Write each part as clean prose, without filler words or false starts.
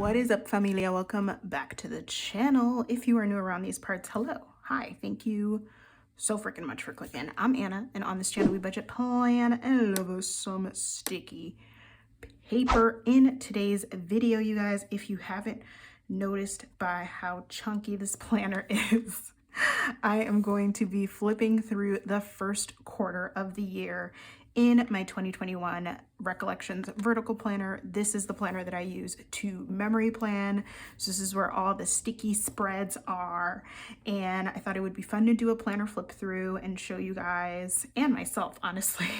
What is up, familia? Welcome back to the channel. If you are new around these parts, hello. Hi, thank you so freaking much for clicking. I'm Anna, and on this channel we budget plan and love some sticky paper. In today's video, you guys, if you haven't noticed by how chunky this planner is, I am going to be flipping through the first quarter of the year in my 2021 Recollections Vertical Planner. This is the planner that I use to memory plan. So this is where all the sticky spreads are. And I thought it would be fun to do a planner flip through and show you guys, and myself, honestly,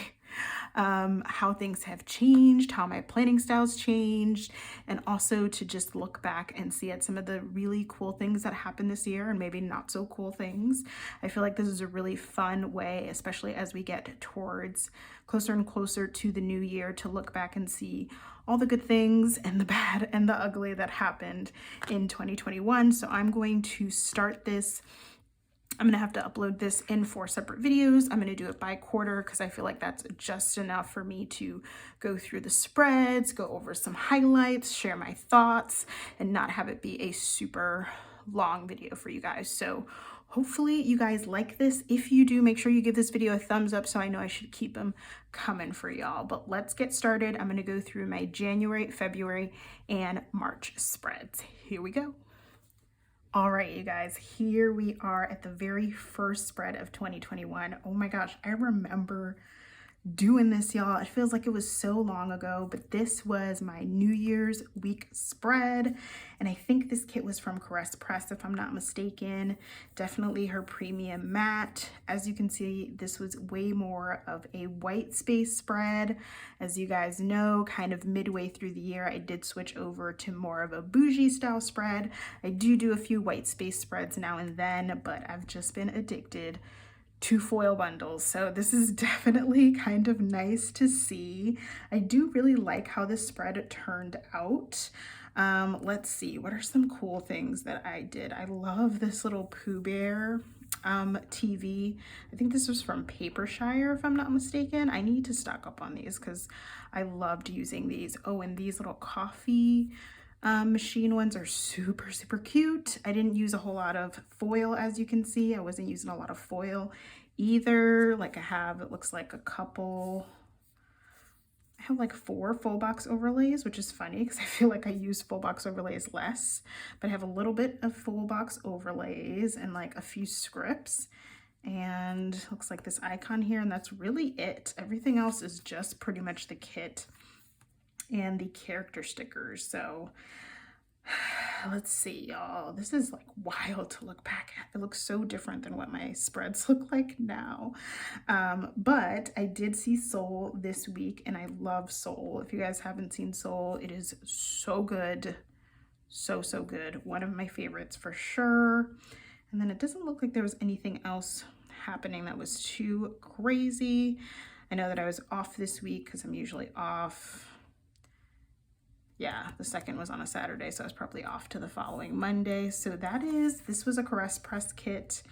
how things have changed, how my planning styles changed, and also to just look back and see at some of the really cool things that happened this year and maybe not so cool things. I feel like this is a really fun way, especially as we get towards closer and closer to the new year, to look back and see all the good things and the bad and the ugly that happened in 2021. So I'm going to start this. I'm gonna have to upload this in 4 separate videos. I'm gonna do it by quarter because I feel like that's just enough for me to go through the spreads, go over some highlights, share my thoughts, and not have it be a super long video for you guys. So hopefully you guys like this. If you do, make sure you give this video a thumbs up so I know I should keep them coming for y'all. But let's get started. I'm gonna go through my January, February, and March spreads. Here we go. All right, you guys, here we are at the very first spread of 2021. Oh my gosh, I remember doing this, y'all. It feels like it was so long ago, but this was my New Year's week spread. And I think this kit was from Caress Press, if I'm not mistaken. Definitely her premium matte. As you can see, this was way more of a white space spread. As you guys know, kind of midway through the year, I did switch over to more of a bougie style spread. I do a few white space spreads now and then, but I've just been addicted to foil bundles. So this is definitely kind of nice to see. I do really like how this spread turned out. Let's see, what are some cool things that I did? I love this little Pooh Bear TV. I think this was from Papershire, if I'm not mistaken. I need to stock up on these because I loved using these. Oh, and these little coffee machine ones are super cute. I didn't use a whole lot of foil, as you can see. I wasn't using a lot of foil either. Like I have, it looks like a couple, I have like 4 full box overlays, which is funny because I feel like I use full box overlays less, but I have a little bit of full box overlays and like a few scripts, and looks like this icon here, and that's really it. Everything else is just pretty much the kit and the character stickers. So let's see, y'all. This is like wild to look back at. It looks so different than what my spreads look like now. But I did see Soul this week, and I love Soul. If you guys haven't seen Soul, it is so good. So good. One of my favorites for sure. And then it doesn't look like there was anything else happening that was too crazy. I know that I was off this week because I'm usually off. Yeah, the 2nd was on a Saturday, so I was probably off to the following Monday. So this was a Caress Press kit.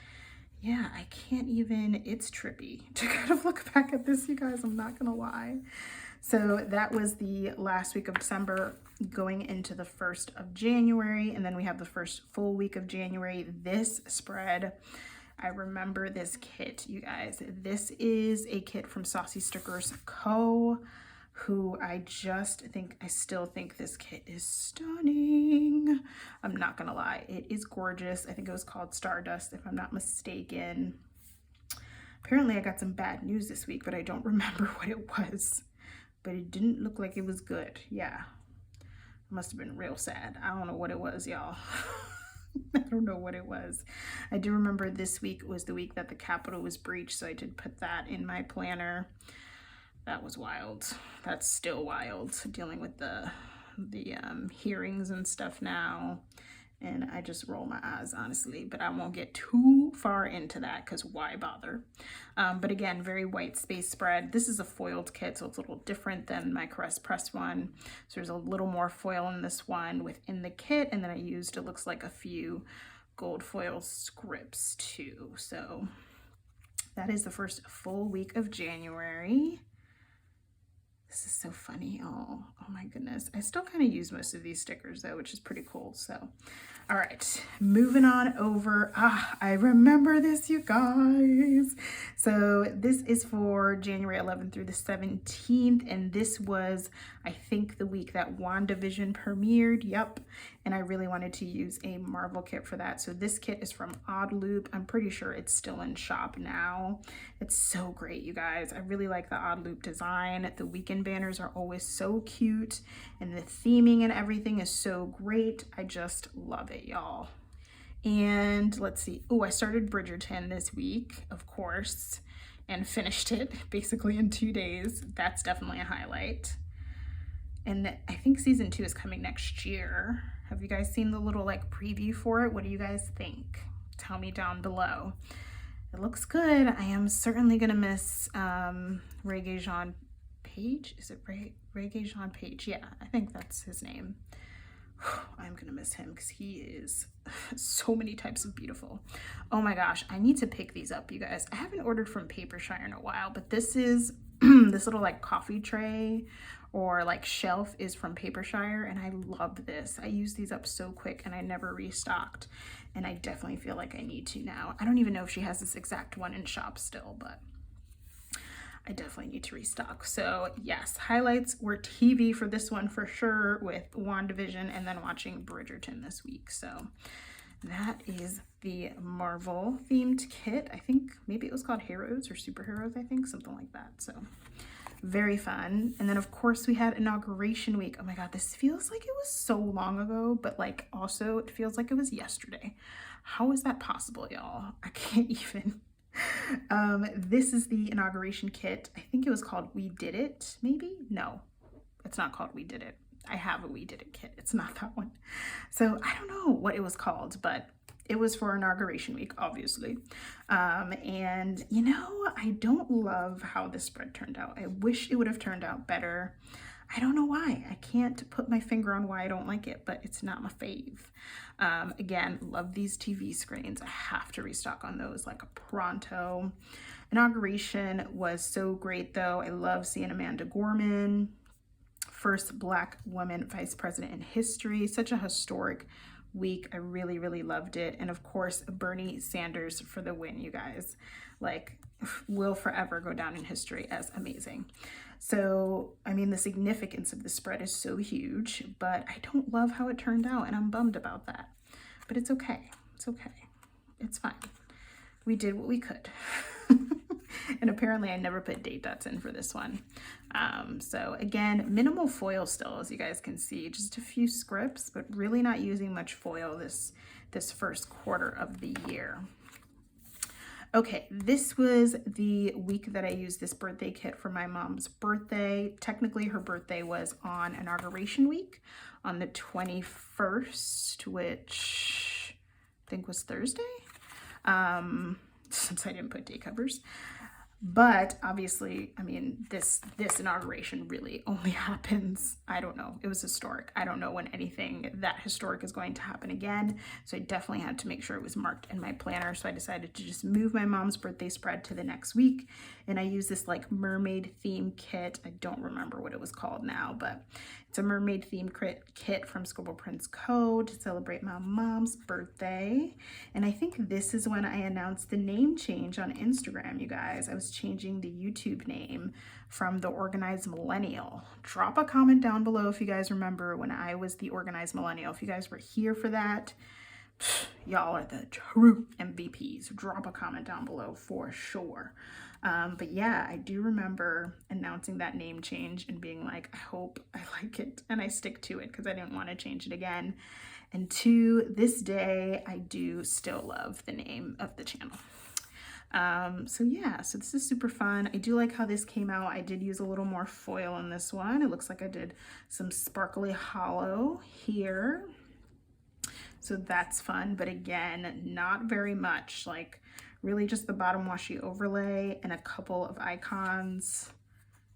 Yeah, I can't even, it's trippy to kind of look back at this, you guys, I'm not gonna lie. So that was the last week of December going into the 1st of January, and then we have the first full week of January. This spread, I remember this kit, you guys. This is a kit from Saucy Stickers Co., who I still think this kit is stunning. I'm not gonna lie, it is gorgeous. I think it was called Stardust, if I'm not mistaken. Apparently I got some bad news this week, but I don't remember what it was. But it didn't look like it was good. Yeah, it must have been real sad. I don't know what it was, y'all. I don't know what it was. I do remember this week was the week that the Capitol was breached, so I did put that in my planner. That was wild. That's still wild, dealing with the hearings and stuff now. And I just roll my eyes, honestly, but I won't get too far into that because why bother? But again, very white space spread. This is a foiled kit, so it's a little different than my Caress Press one. So there's a little more foil in this one within the kit. And then I used, it looks like, a few gold foil scripts too. So that is the first full week of January. This this is so funny. Oh my goodness. I still kind of use most of these stickers though, which is pretty cool. So, all right, moving on over. I remember this, you guys. So this is for January 11th through the 17th. And this was, I think, the week that WandaVision premiered. Yep. And I really wanted to use a Marvel kit for that. So this kit is from Odd Loop. I'm pretty sure it's still in shop now. It's so great, you guys. I really like the Odd Loop design. The weekend banners are always so cute, and the theming and everything is so great. I just love it, y'all. And let's see. Oh, I started Bridgerton this week, of course, and finished it basically in 2 days. That's definitely a highlight. And I think season 2 is coming next year. Have you guys seen the little like preview for it? What do you guys think? Tell me down below. It looks good. I am certainly gonna miss Regé-Jean Page. Is it Regé-Jean Page? Yeah, I think that's his name. I'm gonna miss him because he is so many types of beautiful. Oh my gosh, I need to pick these up, you guys. I haven't ordered from Papershire in a while, but this is this little like coffee tray or like shelf is from Papershire, and I love this. I use these up so quick and I never restocked, and I definitely feel like I need to now. I don't even know if she has this exact one in shop still, but I definitely need to restock. So yes, highlights were TV for this one for sure, with WandaVision and then watching Bridgerton this week. So that is the Marvel themed kit. I think maybe it was called Heroes or Superheroes, I think, something like that. So very fun. And then of course we had Inauguration week. Oh my God, this feels like it was so long ago, but like also it feels like it was yesterday. How is that possible, y'all? I can't even. This is the Inauguration kit. I think it was called We Did It, maybe? No, it's not called We Did It. I have a We Did It kit. It's not that one. So I don't know what it was called, but it was for Inauguration week, obviously. And you know, I don't love how this spread turned out. I wish it would have turned out better. I don't know why. I can't put my finger on why I don't like it, but it's not my fave. Again, love these TV screens. I have to restock on those like pronto. Inauguration was so great though. I love seeing Amanda Gorman, first Black woman vice president in history. Such a historic week. I really, really loved it. And of course, Bernie Sanders for the win, you guys. Like, will forever go down in history as amazing. So, I mean, the significance of the spread is so huge, but I don't love how it turned out, and I'm bummed about that. But it's okay. It's okay. It's fine. We did what we could. And apparently I never put date dots in for this one. So again, minimal foil still, as you guys can see, just a few scripts, but really not using much foil this first quarter of the year. Okay, this was the week that I used this birthday kit for my mom's birthday. Technically, her birthday was on Inauguration week on the 21st, which I think was Thursday, since I didn't put day covers. But obviously, I mean, this inauguration really only happens, I don't know, it was historic. I don't know when anything that historic is going to happen again. So I definitely had to make sure it was marked in my planner. So I decided to just move my mom's birthday spread to the next week. And I used this like mermaid theme kit. I don't remember what it was called now, but it's a mermaid theme kit from Scribble Prints Co. to celebrate my mom's birthday. And I think this is when I announced the name change on Instagram, you guys. I was changing the YouTube name from The Organized Millennial. Drop a comment down below if you guys remember when I was The Organized Millennial. If you guys were here for that, y'all are the true MVPs. Drop a comment down below for sure. But yeah, I do remember announcing that name change and being like, I hope I like it and I stick to it because I didn't want to change it again. And to this day, I do still love the name of the channel. So yeah, so this is super fun. I do like how this came out. I did use a little more foil in this one. It looks like I did some sparkly hollow here. So that's fun, but again, not very much, like really just the bottom washi overlay and a couple of icons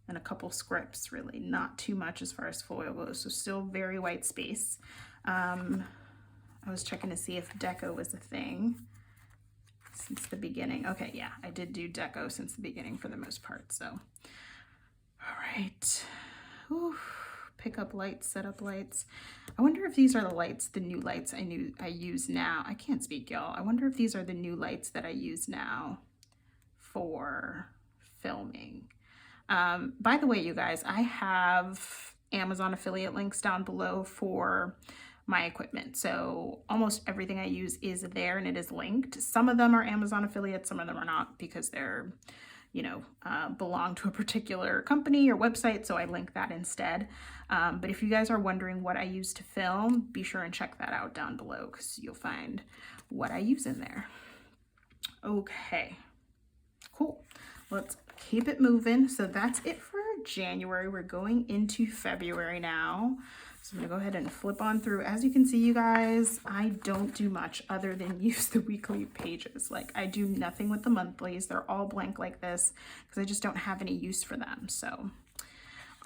and a couple scripts, really not too much as far as foil goes. So still very white space. I was checking to see if deco was a thing since the beginning. Okay, yeah, I did do deco since the beginning for the most part. So, all right. Whew. Pick up lights, set up lights. I wonder if these are the lights, the new lights I use now. I can't speak, y'all. I wonder if these are the new lights that I use now for filming. By the way, you guys, I have Amazon affiliate links down below for my equipment. So almost everything I use is there and it is linked. Some of them are Amazon affiliates, some of them are not because they're, you know, belong to a particular company or website. So I link that instead. But if you guys are wondering what I use to film, be sure and check that out down below because you'll find what I use in there. Okay, cool. Let's keep it moving. So that's it for January. We're going into February now. So I'm gonna go ahead and flip on through. As you can see, you guys, I don't do much other than use the weekly pages. Like I do nothing with the monthlies. They're all blank like this because I just don't have any use for them. So,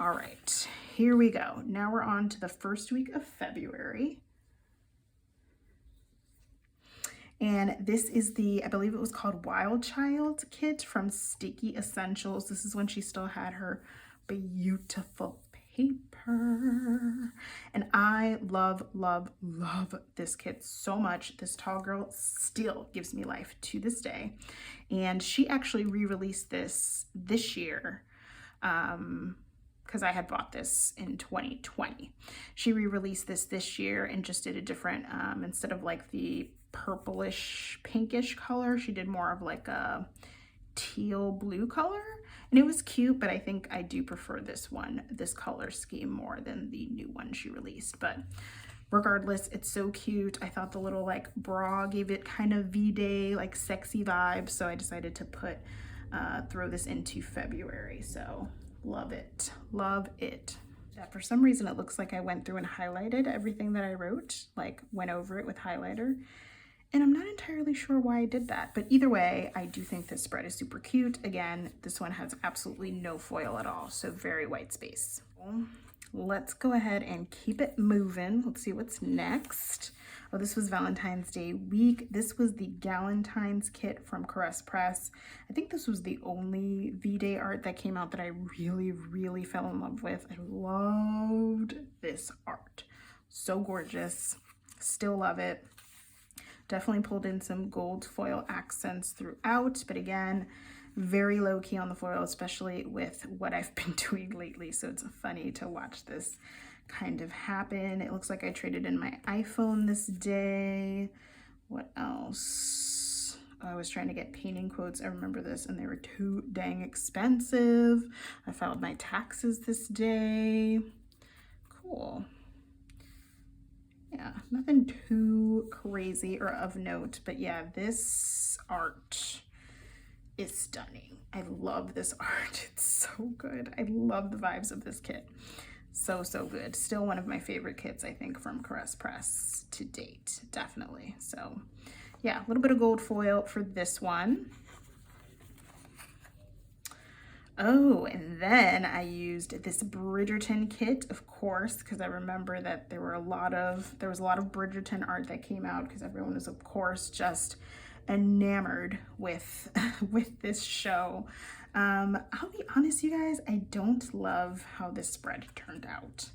all right, here we go. Now we're on to the first week of February. And this is the, I believe it was called Wild Child kit from Sticky Essentials. This is when she still had her beautiful paper. And I love, love, love this kit so much. This tall girl still gives me life to this day. And she actually re-released this year. Because I had bought this in 2020. She re-released this year and just did a different, instead of like the purplish pinkish color, she did more of like a teal blue color, and it was cute, but I think I do prefer this color scheme more than the new one she released. But regardless, it's so cute. I thought the little like bra gave it kind of V-Day like sexy vibes, so I decided to throw this into February. So love it, love it. Yeah, for some reason it looks like I went through and highlighted everything that I wrote, like went over it with highlighter. And I'm not entirely sure why I did that, but either way, I do think this spread is super cute. Again, this one has absolutely no foil at all, so very white space. Let's go ahead and keep it moving. Let's see what's next. Oh, this was Valentine's Day week. This was the Galentine's kit from Caress Press. I think this was the only V-Day art that came out that I really, really fell in love with. I loved this art. So gorgeous. Still love it. Definitely pulled in some gold foil accents throughout, but again, very low key on the foil, especially with what I've been doing lately. So it's funny to watch this kind of happen. It looks like I traded in my iPhone this day. What else? Oh, I was trying to get painting quotes. I remember this, and they were too dang expensive. I filed my taxes this day. Cool. Yeah, nothing too crazy or of note, but yeah, this art is stunning. I love this art. It's so good. I love the vibes of this kit. So, so good. Still one of my favorite kits, I think, from Caress Press to date, definitely. So yeah, a little bit of gold foil for this one. Oh, and then I used this Bridgerton kit, of course, because I remember that there was a lot of Bridgerton art that came out because everyone was, of course, just enamored with this show. I'll be honest, you guys, I don't love how this spread turned out.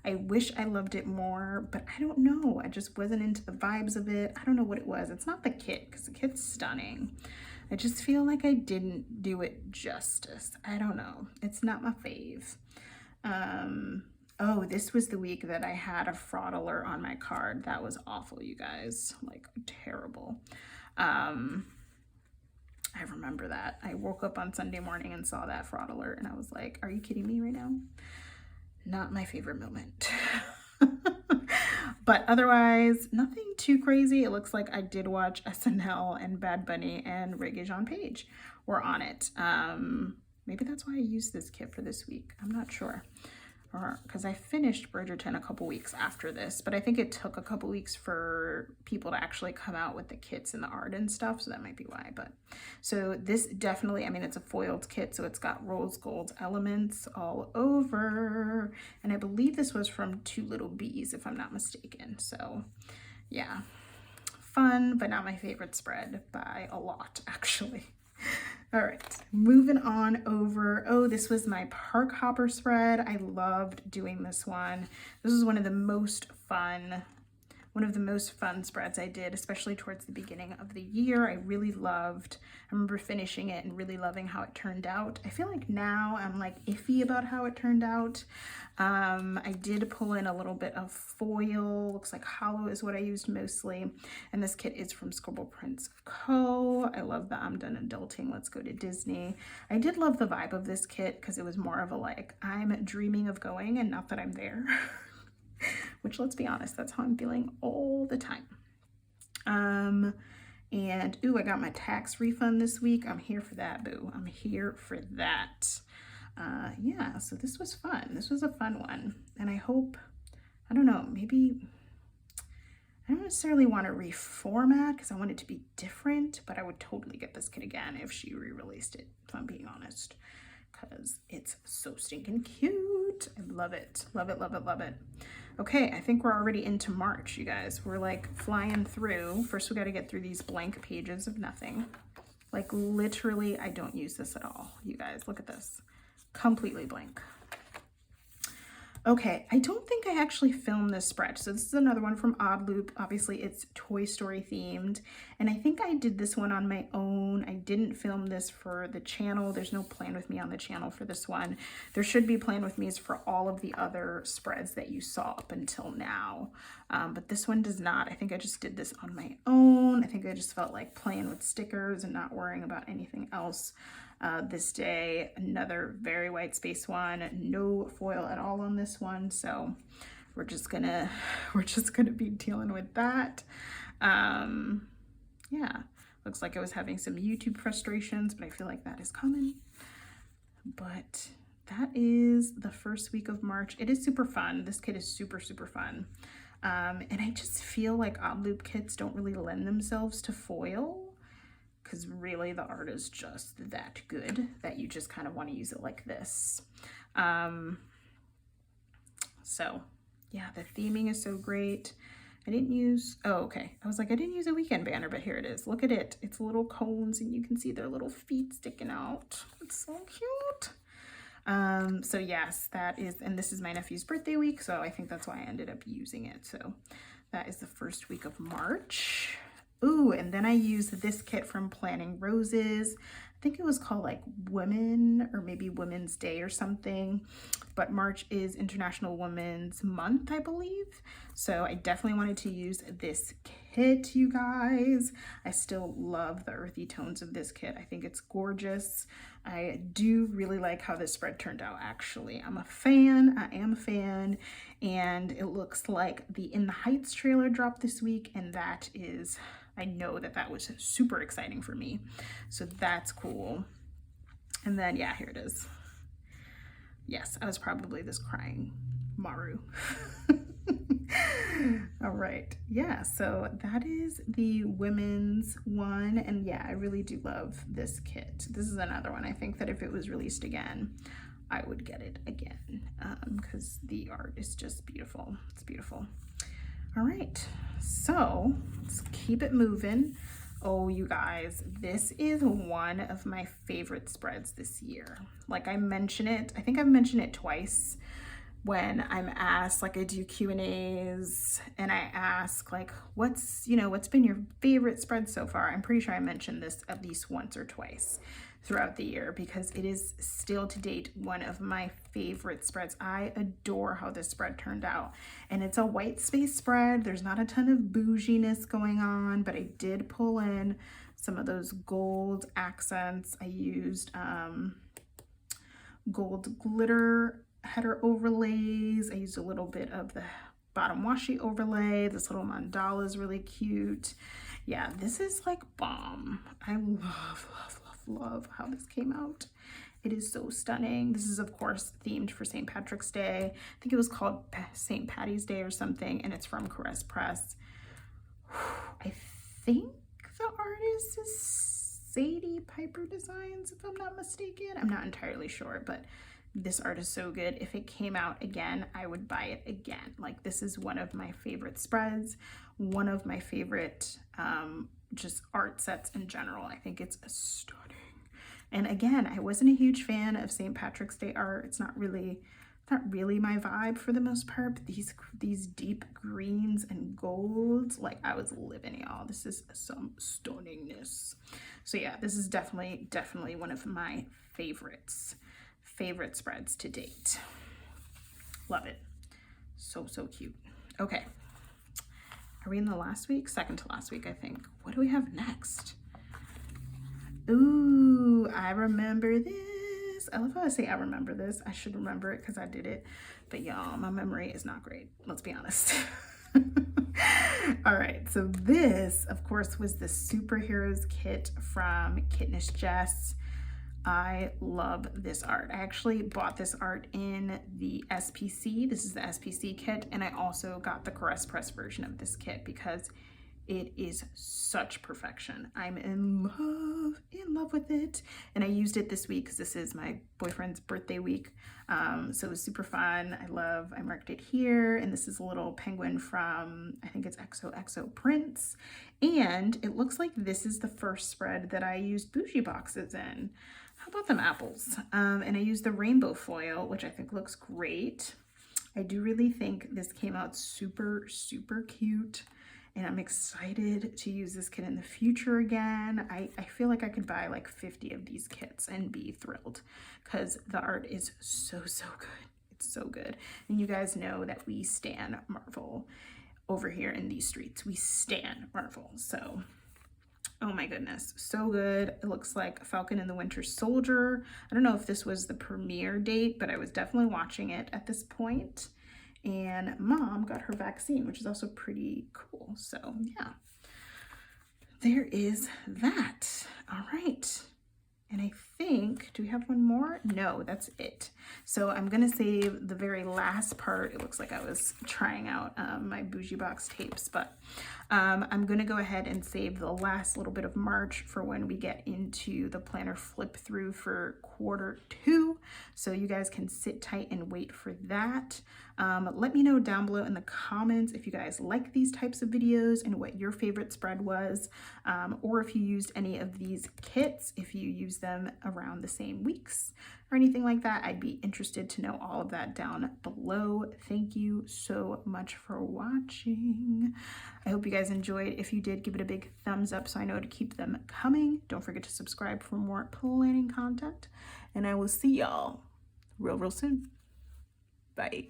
I wish I loved it more, but I don't know. I just wasn't into the vibes of it. I don't know what it was. It's not the kit, because the kit's stunning. I just feel like I didn't do it justice. I don't know. It's not my fave. Oh, this was the week that I had a fraud alert on my card. That was awful, you guys. Like, terrible. I remember that. I woke up on Sunday morning and saw that fraud alert, and I was like, are you kidding me right now? Not my favorite moment. But otherwise, nothing too crazy. It looks like I did watch SNL, and Bad Bunny and Reggae Jean Page were on it. Maybe that's why I used this kit for this week. I'm not sure. Because I finished Bridgerton a couple weeks after this, but I think it took a couple weeks for people to actually come out with the kits and the art and stuff, so that might be why. But so this definitely, I mean, it's a foiled kit, so it's got rose gold elements all over, and I believe this was from Two Little Bees, if I'm not mistaken. So yeah, fun, but not my favorite spread by a lot, actually. All right, moving on over. Oh, this was my park hopper spread. I loved doing this one. This was one of the most fun spreads I did, especially towards the beginning of the year. I really loved, I remember finishing it and really loving how it turned out. I feel like now I'm like iffy about how it turned out. I did pull in a little bit of foil, looks like hollow is what I used mostly. And this kit is from Scribble Prints Co. I love the I'm done adulting, let's go to Disney. I did love the vibe of this kit because it was more of a like, I'm dreaming of going and not that I'm there. Which, let's be honest, that's how I'm feeling all the time. And ooh, I got my tax refund this week. I'm here for that, boo. I'm here for that. Yeah, so this was fun. This was a fun one. And I hope, I don't know, maybe, I don't necessarily want to reformat because I want it to be different, but I would totally get this kit again if she re-released it, if I'm being honest, because it's so stinking cute. I love it. Love it, love it, love it. Okay, I think we're already into March, you guys. We're like flying through. First, we got to get through these blank pages of nothing. Like literally, I don't use this at all. You guys, look at this. Completely blank. Okay, I don't think I actually filmed this spread. So this is another one from Odd Loop. Obviously, it's Toy Story themed. And I think I did this one on my own. I didn't film this for the channel. There's no Plan With Me on the channel for this one. There should be Plan With Me's for all of the other spreads that you saw up until now. But this one does not. I think I just did this on my own. I think I just felt like playing with stickers and not worrying about anything else. This day, another very white space one, no foil at all on this one, so we're just gonna be dealing with that. Yeah, looks like I was having some YouTube frustrations, but I feel like that is common. But that is the first week of March. It is super fun. This kit is super fun. And I just feel like Odd Loop kits don't really lend themselves to foil, because really the art is just that good that you just kind of want to use it like this. So yeah, the theming is so great. I didn't use, oh, okay. I was like, I didn't use a weekend banner, but here it is. Look at it. It's little cones and you can see their little feet sticking out. It's so cute. So yes, that is, and this is my nephew's birthday week, so I think that's why I ended up using it. So that is the first week of March. Ooh, and then I used this kit from Planning Roses. I think it was called like Women or maybe Women's Day or something, but March is International Women's Month, I believe. So I definitely wanted to use this kit, you guys. I still love the earthy tones of this kit. I think it's gorgeous. I do really like how this spread turned out, actually. I'm a fan. I am a fan. And it looks like the In the Heights trailer dropped this week, and that is, I know that that was super exciting for me. So that's cool. And then, yeah, here it is. Yes, I was probably this crying Maru. All right. Yeah, so that is the women's one. And yeah, I really do love this kit. This is another one. I think that if it was released again, I would get it again because the art is just beautiful. It's beautiful. All right, so let's keep it moving. Oh, you guys, this is one of my favorite spreads this year. Like I mention it, I think I've mentioned it twice when I'm asked, like I do Q&As and I ask like, what's been your favorite spread so far? I'm pretty sure I mentioned this at least once or twice throughout the year because it is still to date one of my favorite spreads. I adore how this spread turned out. And it's a white space spread. There's not a ton of bouginess going on, but I did pull in some of those gold accents. I used gold glitter header overlays. I used a little bit of the bottom washi overlay. This little mandala is really cute. Yeah, this is like bomb. I love how this came out. It is so stunning. This is of course themed for St. Patrick's Day. I think it was called St. Patty's Day or something, and it's from Caress Press. I think the artist is Sadie Piper Designs, if I'm not mistaken. I'm not entirely sure, but this art is so good. If it came out again, I would buy it again. Like this is one of my favorite spreads, one of my favorite just art sets in general. I think it's stunning. And again, I wasn't a huge fan of St. Patrick's Day art. It's not really my vibe for the most part, but these deep greens and golds, like I was living, y'all. This is some stunningness. So yeah, this is definitely one of my favorite spreads to date. Love it. So cute. Okay. Are we in the last week? Second to last week, I think. What do we have next? Ooh, I remember this. I love how I say I remember this. I should remember it because I did it. But y'all, my memory is not great. Let's be honest. All right, so this, of course, was the Superheroes kit from Kitnish Jess. I love this art. I actually bought this art in the SPC. This is the SPC kit, and I also got the Caress Press version of this kit because it is such perfection. I'm in love with it. And I used it this week because this is my boyfriend's birthday week. So it was super fun. I marked it here. And this is a little penguin from, I think it's XOXO Prints. And it looks like this is the first spread that I used bougie boxes in. How about them apples? And I used the rainbow foil, which I think looks great. I do really think this came out super cute. And I'm excited to use this kit in the future again. I feel like I could buy like 50 of these kits and be thrilled because the art is so good. It's so good. And you guys know that we stan Marvel over here in these streets. We stan Marvel. So, oh my goodness, so good. It looks like Falcon and the Winter Soldier. I don't know if this was the premiere date, but I was definitely watching it at this point. And Mom got her vaccine, which is also pretty cool. So yeah, there is that. All right. And I think, do we have one more? No, that's it. So I'm gonna save the very last part. It looks like I was trying out my bougie box tapes, but I'm gonna go ahead and save the last little bit of March for when we get into the planner flip through for Q2. So you guys can sit tight and wait for that. Let me know down below in the comments if you guys like these types of videos and what your favorite spread was, or if you used any of these kits, if you use them around the same weeks or anything like that. I'd be interested to know all of that down below. Thank you so much for watching. I hope you guys enjoyed. If you did, give it a big thumbs up so I know to keep them coming. Don't forget to subscribe for more planning content, and I will see y'all real soon. Bye.